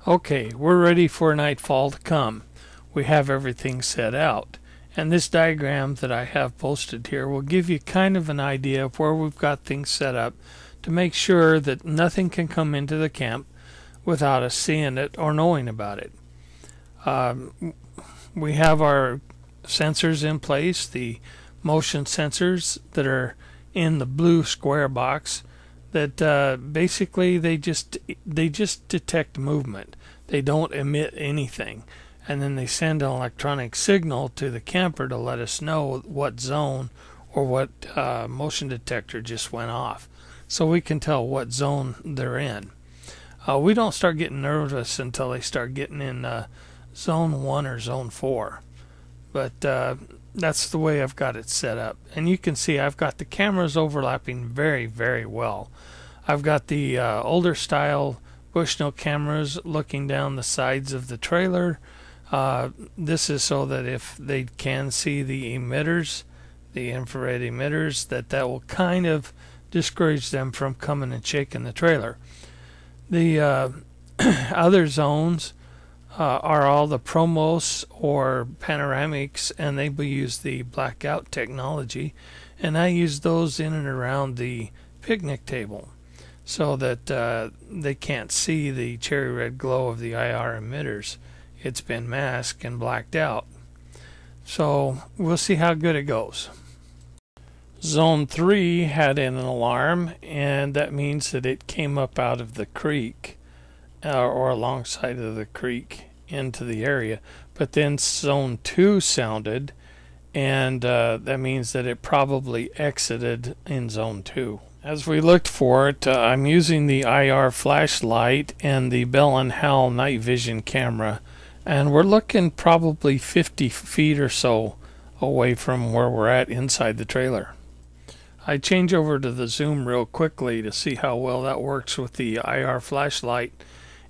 Okay, we're ready for nightfall to come. We have everything set out. And this diagram that I have posted here will give you kind of an idea of where we've got things set up to make sure that nothing can come into the camp without us seeing it or knowing about it. We have our sensors in place, the motion sensors that are in the blue square box that basically they just detect movement. They don't emit anything, and then they send an electronic signal to the camper to let us know what zone or what motion detector just went off, so we can tell what zone they're in. We don't start getting nervous until they start getting in zone 1 or zone 4, but that's the way I've got it set up. And you can see I've got the cameras overlapping very, very well. I've got the older style Bushnell cameras looking down the sides of the trailer. This is so that if they can see the emitters, the infrared emitters, that will kind of discourage them from coming and shaking the trailer. The other zones are all the Promos or panoramics, and they will use the blackout technology, and I use those in and around the picnic table so that they can't see the cherry red glow of the IR emitters. It's been masked and blacked out. So we'll see how good it goes. Zone 3 had an alarm, and that means that it came up out of the creek or alongside of the creek into the area. But then Zone 2 sounded, and that means that it probably exited in Zone 2. As we looked for it, I'm using the IR flashlight and the Bell & Howell night vision camera, and we're looking probably 50 feet or so away from where we're at inside the trailer. I change over to the zoom real quickly to see how well that works with the IR flashlight,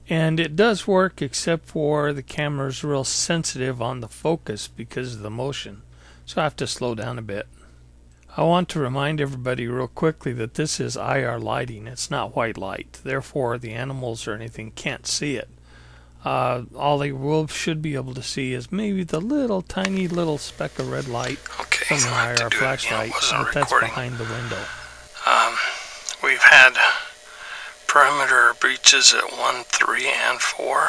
and it does work, except for the camera's real sensitive on the focus because of the motion, so I have to slow down a bit. I want to remind everybody real quickly that this is IR lighting. It's not white light. Therefore, the animals or anything can't see it. All they should be able to see is maybe the tiny little speck of red light from the IR flashlight, but that's behind the window. We've had perimeter breaches at 1, 3, and 4.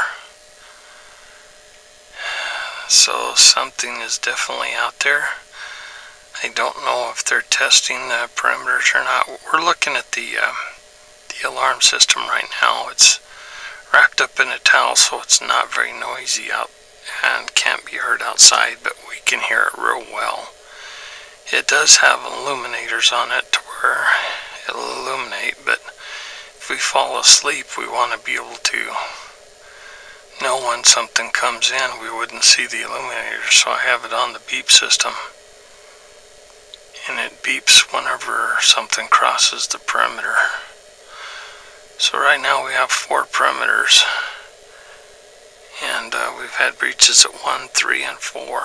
So something is definitely out there. I don't know if they're testing the perimeters or not. We're looking at the alarm system right now. It's wrapped up in a towel, so it's not very noisy out and can't be heard outside, but we can hear it real well. It does have illuminators on it to where it'll illuminate, but if we fall asleep, we want to be able to know when something comes in. We wouldn't see the illuminator, so I have it on the beep system, and it beeps whenever something crosses the perimeter. So right now we have 4 perimeters, and we've had breaches at 1, 3, and 4.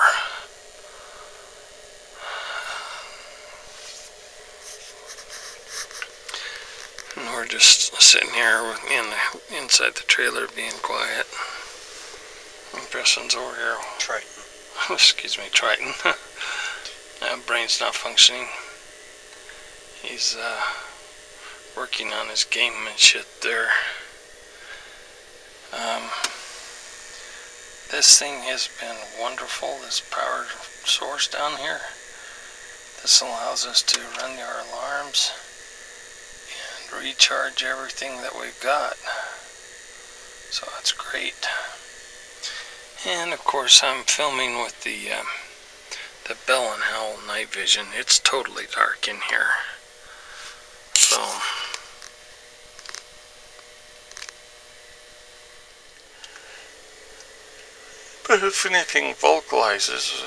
And we're just sitting here inside the trailer being quiet. And Preston's over here. Triton. Excuse me, Triton. Brain's not functioning. He's working on his game and shit there. This thing has been wonderful, this power source down here. This allows us to run our alarms and recharge everything that we've got. So that's great. And of course I'm filming with the Bell & Howell night vision. It's totally dark in here. So but if anything vocalizes,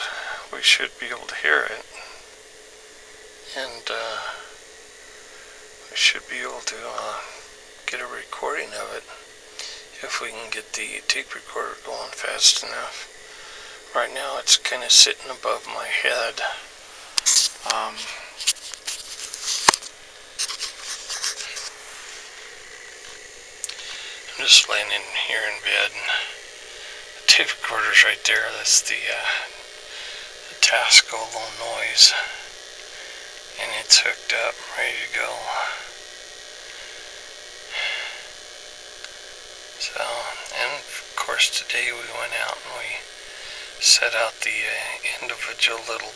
we should be able to hear it. And we should be able to get a recording of it if we can get the tape recorder going fast enough. Right now it's kind of sitting above my head. I'm just laying in here in bed, and the tape recorder's right there. That's the Tasco low noise, and it's hooked up, ready to go. So, and of course today we went out and we set out the individual little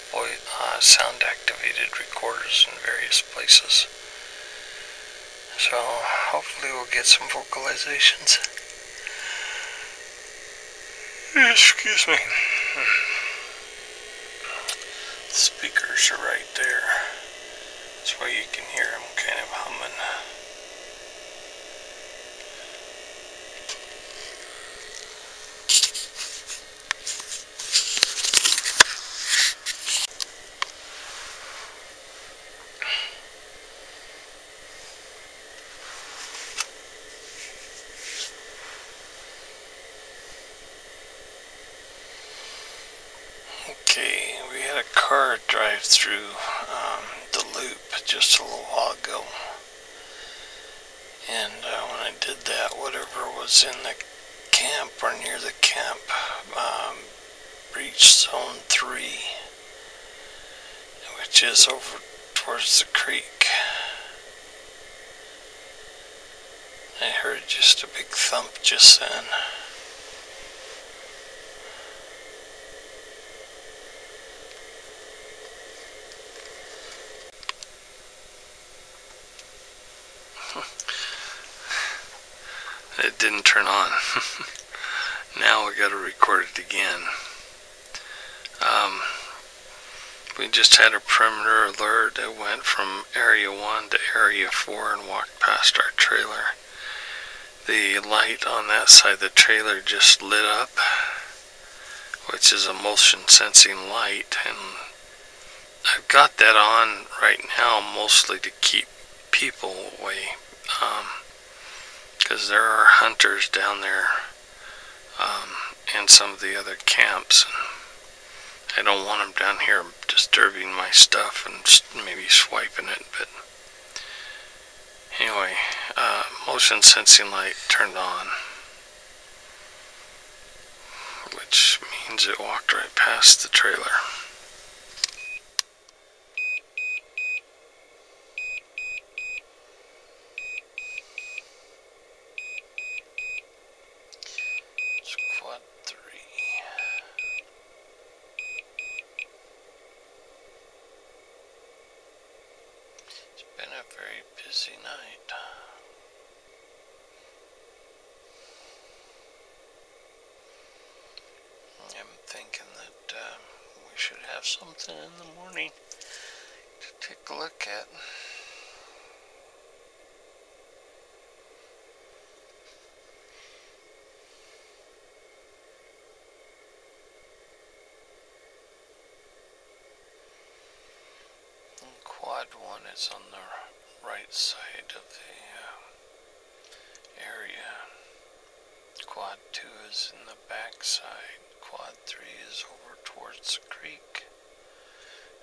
sound activated recorders in various places. So hopefully we'll get some vocalizations. Excuse me. The speakers are right there. That's why you can hear them kind of humming. Okay, we had a car drive through the loop just a little while ago, and when I did that, whatever was in the camp or near the camp reached zone 3, which is over towards the creek. I heard just a big thump just then. It didn't turn on. Now we got to record it again. We just had a perimeter alert that went from area 1 to area 4 and walked past our trailer. The light on that side of the trailer just lit up, which is a motion sensing light, and I've got that on right now mostly to keep people away, because there are hunters down there and some of the other camps, and I don't want them down here disturbing my stuff and maybe swiping it. But anyway, motion sensing light turned on, which means it walked right past the trailer. It's quad 3. It's been a very busy night. I'm thinking that we should have something in the morning to take a look at. And quad 1 is on the right side of the area. Quad 2 is in the back side. Quad 3 is over towards the creek.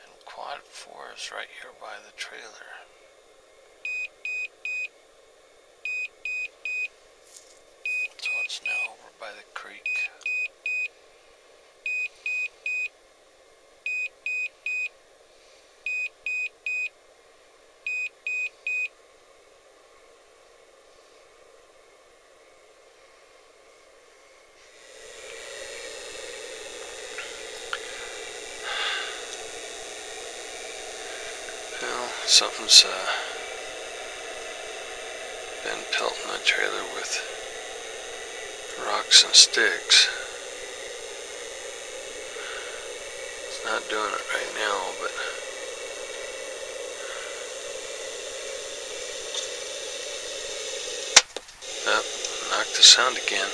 And quad 4 is right here by the trailer. So it's now over by the creek. Well, something's been pelting the trailer with rocks and sticks. It's not doing it right now, but knocked the sound again.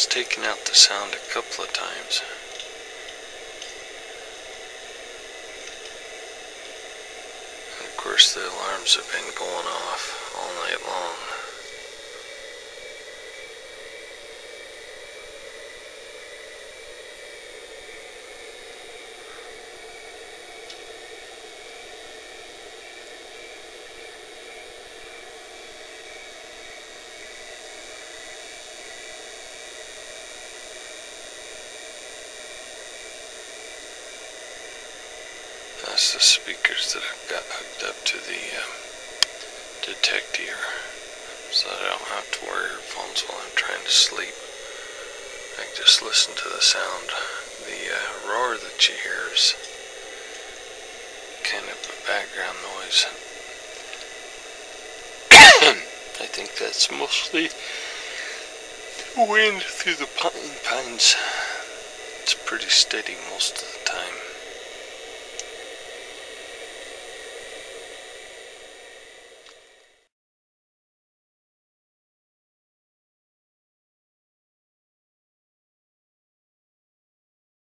It's taken out the sound a couple of times. And of course the alarms have been going off all night long. That's the speakers that I've got hooked up to the detector, so that I don't have to wear earphones while I'm trying to sleep. I can just listen to the sound. The roar that you hear is kind of a background noise. I think that's mostly wind through the pines. It's pretty steady most of the time.